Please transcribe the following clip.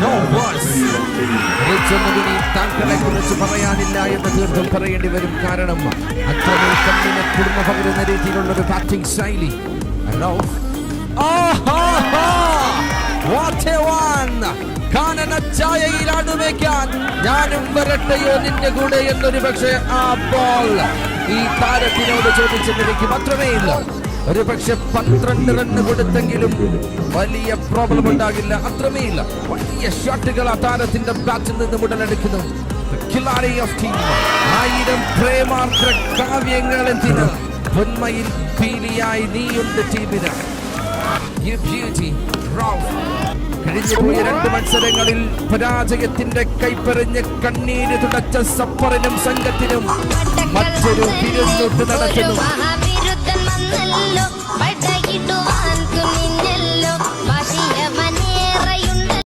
No words. താങ്കളെ കുറിച്ച് പറയാനില്ല എന്ന് തീർത്തും പറയേണ്ടി വരും. കാരണം അത്രമേൽ കണ്ണിനെ കുടുംബ പകരുന്ന രീതിയിലുള്ള ഒരു ബാറ്റിംഗ് ശൈലി. ചായയിലാടുവെക്കാൻ ഞാനും വരട്ടെയോ നിന്റെ കൂടെ എന്നൊരു പക്ഷേ ആ ബോൾ ഈ താരത്തിനോട് ചോദിച്ചെന്നിരിക്കും. മാത്രമേ ഇല്ല, ഒരു പക്ഷെ 12 റണ്ണ് കൊടുത്തെങ്കിലും വലിയ പ്രോബ്ലം ഉണ്ടാകില്ല. അത്രമേയില്ല, വലിയ ഷോട്ടുകൾ ആ താരത്തിന്റെ ബാറ്റിൽ നിന്ന് ഉടലെടുക്കുന്നു. 1000 പ്രേമാർദ്ര കാവ്യങ്ങൾ എന്തിന് പൊന്മയിൽ പീലിയായി നീയുണ്ട് ടീമിന്. കഴിഞ്ഞുപോയ 2 മത്സരങ്ങളിൽ പരാജയത്തിന്റെ കൈപ്പെറിഞ്ഞ് കണ്ണീര് തുടച്ച സപ്പറിനും സംഘത്തിനും മറ്റൊരു വിരുന്നൊട്ട് നടത്തുന്നു.